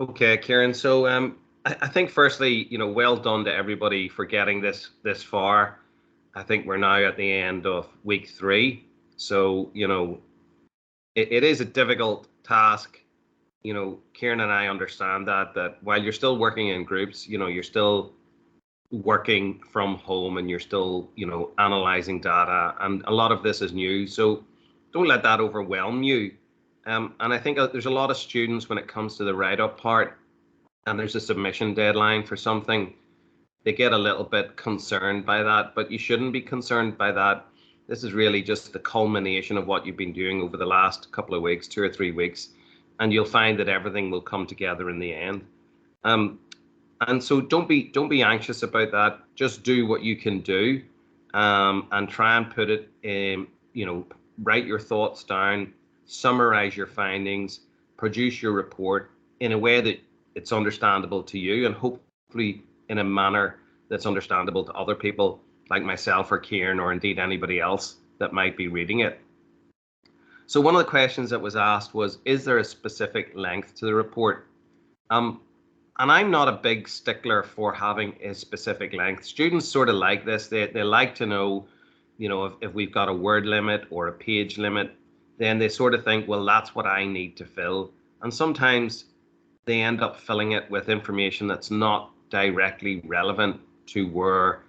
Okay, Kieran. So I think firstly, well done to everybody for getting this far. I think we're now at the end of week three. So, it is a difficult task. Kieran and I understand that while you're still working in groups, you're still working from home and you're still, analyzing data, and a lot of this is new. So don't let that overwhelm you. And I think there's a lot of students when it comes to the write-up part and there's a submission deadline for something, they get a little bit concerned by that, but you shouldn't be concerned by that. This is really just the culmination of what you've been doing over the last couple of weeks, 2 or 3 weeks, and you'll find that everything will come together in the end. Um, and so don't be anxious about that. Just do what you can do, and try and put it in. Write your thoughts down, summarize your findings, produce your report in a way that it's understandable to you, and hopefully in a manner that's understandable to other people like myself or Kieran or indeed anybody else that might be reading it. So one of the questions that was asked was, is there a specific length to the report? Um, and I'm not a big stickler for having a specific length. Students sort of like this. They like to know, if we've got a word limit or a page limit, then they sort of think, well, that's what I need to fill. And sometimes they end up filling it with information that's not directly relevant to where,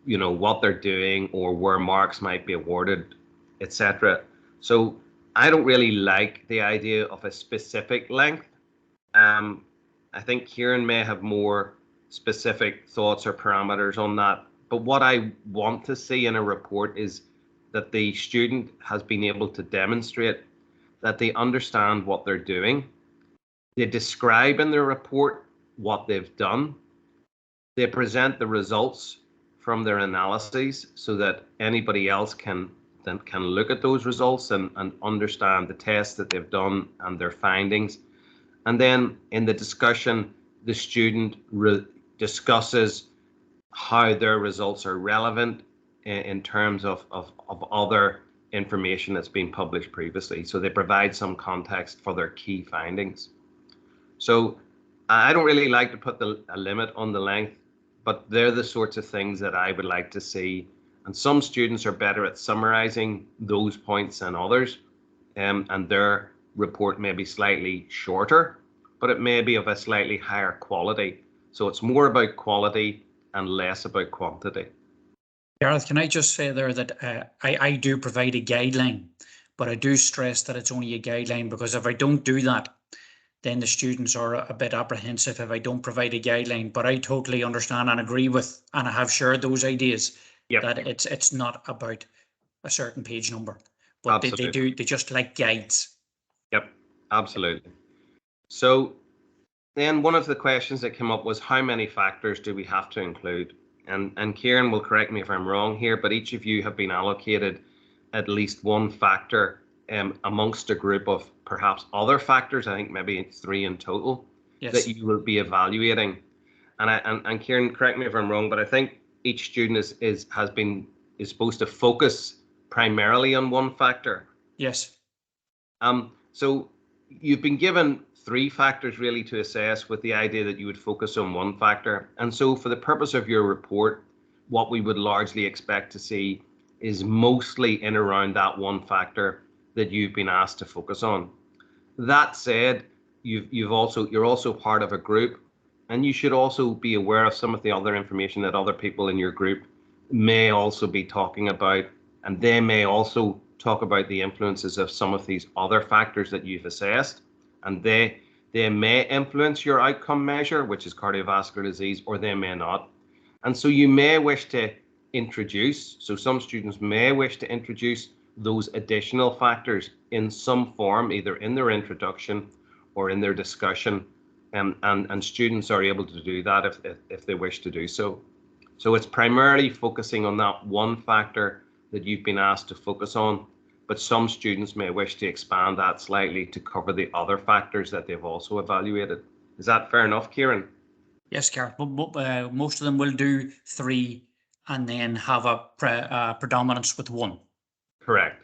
what they're doing or where marks might be awarded, etc. So I don't really like the idea of a specific length. um, I think Kieran may have more specific thoughts or parameters on that. But what I want to see in a report is that the student has been able to demonstrate that they understand what they're doing. They describe in their report what they've done. They present the results from their analyses so that anybody else can look at those results and understand the tests that they've done and their findings. And then in the discussion, the student discusses how their results are relevant in terms of other information that's been published previously. So they provide some context for their key findings. So I don't really like to put a limit on the length, but they're the sorts of things that I would like to see. And some students are better at summarizing those points than others, and their report may be slightly shorter, but it may be of a slightly higher quality. So it's more about quality and less about quantity. Gareth, can I just say there that I do provide a guideline, but I do stress that it's only a guideline, because if I don't do that, then the students are a bit apprehensive if I don't provide a guideline. But I totally understand and agree with, and I have shared those ideas. Yep. That it's not about a certain page number, but they just like guides. Yep, absolutely. So then one of the questions that came up was, how many factors do we have to include? And Kieran will correct me if I'm wrong here, but each of you have been allocated at least one factor amongst a group of perhaps other factors. I think maybe it's 3 in total. Yes. That you will be evaluating. And Kieran, correct me if I'm wrong, but I think each student is supposed to focus primarily on one factor. Yes. So you've been given 3 factors really to assess, with the idea that you would focus on one factor. And so for the purpose of your report, what we would largely expect to see is mostly in around that one factor that you've been asked to focus on. That said, you're also part of a group, and you should also be aware of some of the other information that other people in your group may also be talking about, and they may also talk about the influences of some of these other factors that you've assessed, and they may influence your outcome measure, which is cardiovascular disease, or they may not. And so you may wish to introduce, so some students may wish to introduce those additional factors in some form, either in their introduction or in their discussion, and students are able to do that if they wish to do so. So it's primarily focusing on that one factor that you've been asked to focus on, but some students may wish to expand that slightly to cover the other factors that they've also evaluated. Is that fair enough, Kieran? Yes, Gareth. Most of them will do 3 and then have a predominance with 1. Correct.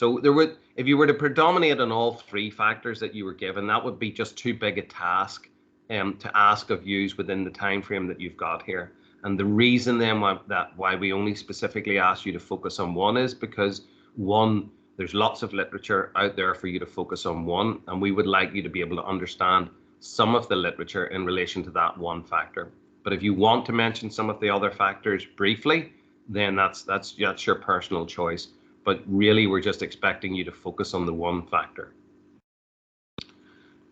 So there would, if you were to predominate on all three factors that you were given, that would be just too big a task to ask of you within the time frame that you've got here. And the reason then why we only specifically ask you to focus on one is because one, there's lots of literature out there for you to focus on one, and we would like you to be able to understand some of the literature in relation to that one factor. But if you want to mention some of the other factors briefly, then that's your personal choice. But really, we're just expecting you to focus on the one factor.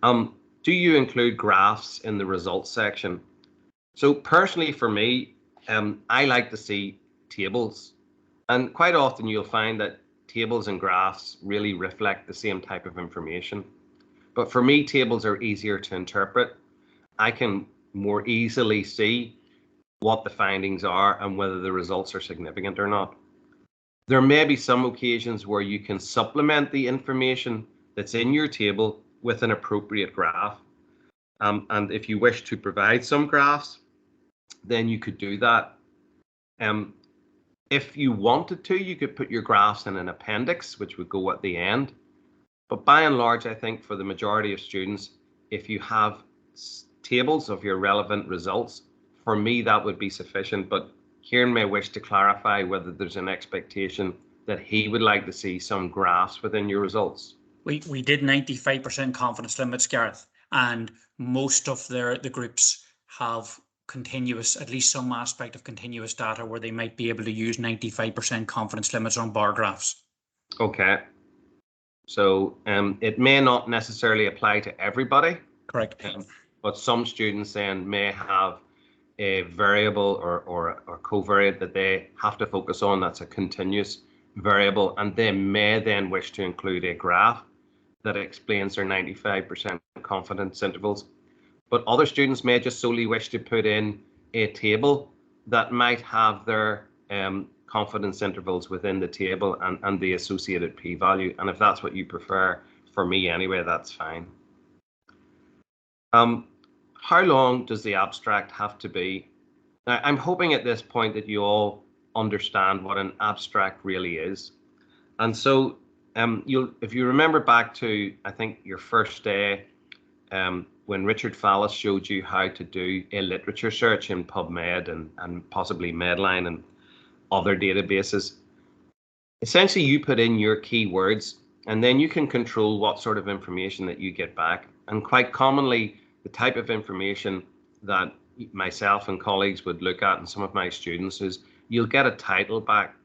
Do you include graphs in the results section? So personally for me, I like to see tables, and quite often you'll find that tables and graphs really reflect the same type of information. But for me, tables are easier to interpret. I can more easily see what the findings are and whether the results are significant or not. There may be some occasions where you can supplement the information that's in your table with an appropriate graph. And if you wish to provide some graphs, then you could do that. If you wanted to, you could put your graphs in an appendix, which would go at the end. But by and large, I think for the majority of students, if you have tables of your relevant results, for me, that would be sufficient. But Kieran may wish to clarify whether there's an expectation that he would like to see some graphs within your results. We did 95% confidence limits, Gareth, and most of the groups have continuous, at least some aspect of continuous data where they might be able to use 95% confidence limits on bar graphs. Okay. So it may not necessarily apply to everybody. Correct. But some students then may have a variable or covariate that they have to focus on that's a continuous variable, and they may then wish to include a graph that explains their 95% confidence intervals. But other students may just solely wish to put in a table that might have their confidence intervals within the table and the associated p-value. And if that's what you prefer, for me anyway, that's fine. How long does the abstract have to be? Now, I'm hoping at this point that you all understand what an abstract really is. And so if you remember back to, I think, your first day, when Richard Fallis showed you how to do a literature search in PubMed and possibly Medline and other databases, essentially you put in your keywords and then you can control what sort of information that you get back. And quite commonly, the type of information that myself and colleagues would look at and some of my students is you'll get a title back.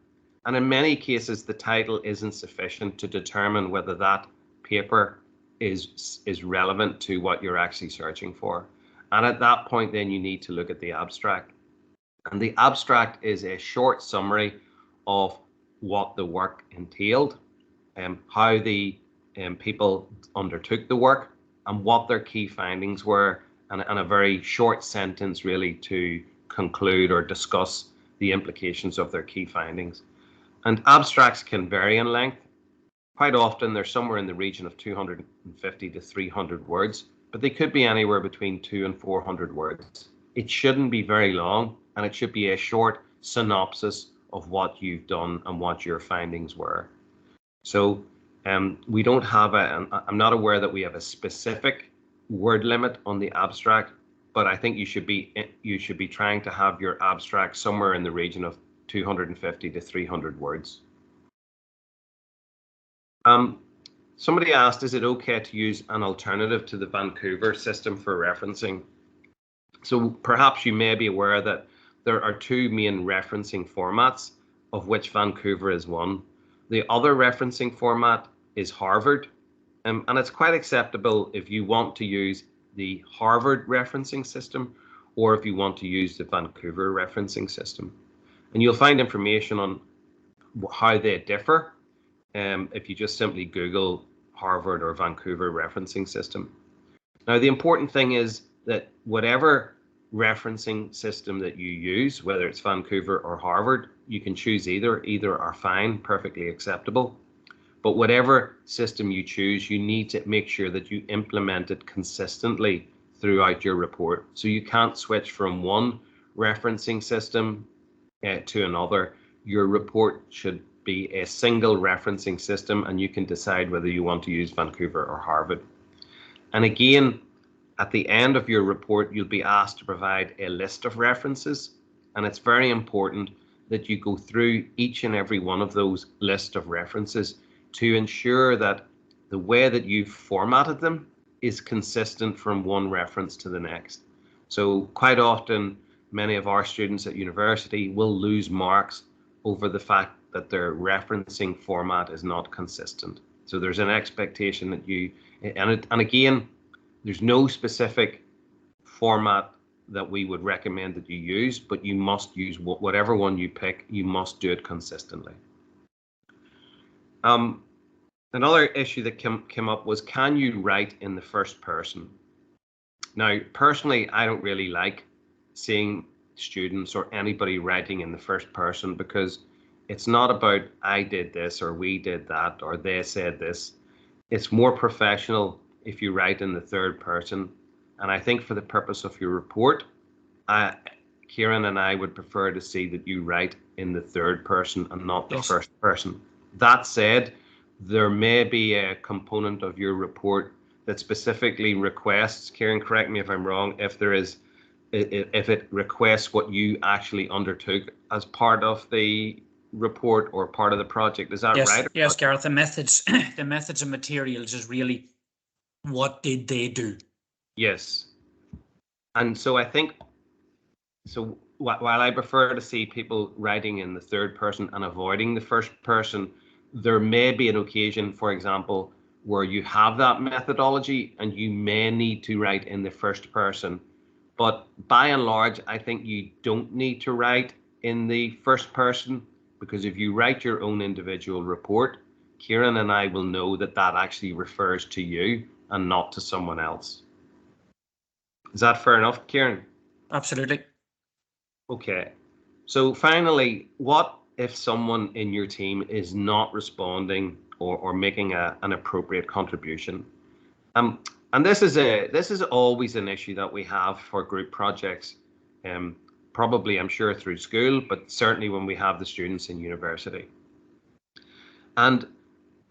And in many cases, the title isn't sufficient to determine whether that paper is relevant to what you're actually searching for. And at that point, then you need to look at the abstract. And the abstract is a short summary of what the work entailed, how the people undertook the work, and what their key findings were, and a very short sentence really to conclude or discuss the implications of their key findings. And abstracts can vary in length. Quite often they're somewhere in the region of 250 to 300 words, but they could be anywhere between 200 and 400 words. It shouldn't be very long, and it should be a short synopsis of what you've done and what your findings were. So we don't have I'm not aware that we have a specific word limit on the abstract, but I think you should be trying to have your abstract somewhere in the region of 250 to 300 words. Somebody asked, is it okay to use an alternative to the Vancouver system for referencing? So perhaps you may be aware that there are two main referencing formats, of which Vancouver is one. The other referencing format is Harvard, and it's quite acceptable if you want to use the Harvard referencing system or if you want to use the Vancouver referencing system. And you'll find information on how they differ if you just simply Google Harvard or Vancouver referencing system. Now, the important thing is that whatever referencing system that you use, whether it's Vancouver or Harvard, you can choose either. Either are fine, perfectly acceptable. But whatever system you choose, you need to make sure that you implement it consistently throughout your report. So you can't switch from one referencing system to another. Your report should be a single referencing system, and you can decide whether you want to use Vancouver or Harvard. And again, at the end of your report, you'll be asked to provide a list of references, and it's very important that you go through each and every one of those list of references to ensure that the way that you've formatted them is consistent from one reference to the next. So quite often, many of our students at university will lose marks over the fact that their referencing format is not consistent. So there's an expectation that you, and again, there's no specific format that we would recommend that you use, but you must use whatever one you pick, you must do it consistently. Another issue that came up was, can you write in the first person? Now, personally, I don't really like seeing students or anybody writing in the first person, because it's not about I did this or we did that or they said this. It's more professional if you write in the third person. And I think for the purpose of your report, Kieran and I would prefer to see that you write in the third person and not the first person. That said, there may be a component of your report that specifically requests, Kieran, correct me if I'm wrong, if it requests what you actually undertook as part of the report or part of the project. Is that right? Yes, Gareth. The methods and materials is really what did they do? Yes. And so I think, so while I prefer to see people writing in the third person and avoiding the first person, there may be an occasion, for example, where you have that methodology and you may need to write in the first person. But by and large, I think you don't need to write in the first person, because if you write your own individual report, Kieran and I will know that that actually refers to you and not to someone else. Is that fair enough, Kieran? Absolutely. Okay. So finally, what if someone in your team is not responding or making an appropriate contribution? And this is always an issue that we have for group projects, probably I'm sure through school, but certainly when we have the students in university. And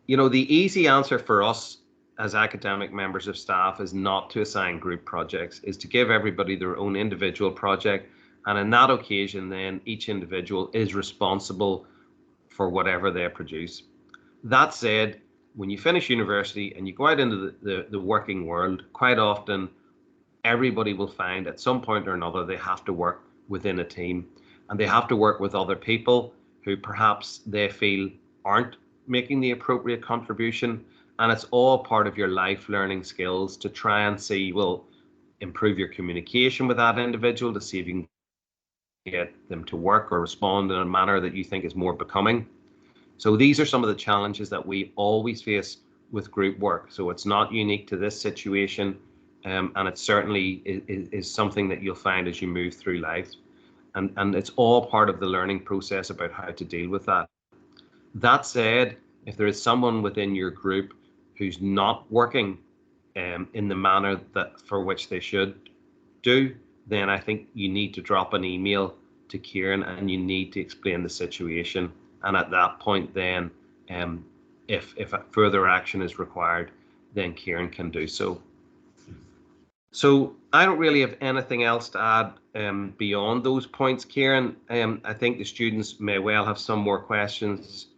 you know, the easy answer for us as academic members of staff is not to assign group projects, is to give everybody their own individual project. And in that occasion, then each individual is responsible for whatever they produce. That said, when you finish university and you go out into the working world, quite often everybody will find at some point or another they have to work within a team, and they have to work with other people who perhaps they feel aren't making the appropriate contribution. And it's all part of your life learning skills to try and see, well, improve your communication with that individual to see if you can get them to work or respond in a manner that you think is more becoming. So these are some of the challenges that we always face with group work. So it's not unique to this situation, and it certainly is something that you'll find as you move through life. And it's all part of the learning process about how to deal with that. That said, if there is someone within your group who's not working in the manner that for which they should do, then I think you need to drop an email to Kieran and you need to explain the situation. And at that point, then, if further action is required, then Kieran can do so. So I don't really have anything else to add beyond those points, Kieran. I think the students may well have some more questions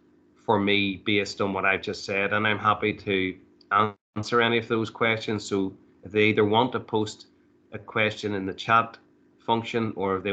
for me based on what I've just said, and I'm happy to answer any of those questions. So if they either want to post a question in the chat function, or if they want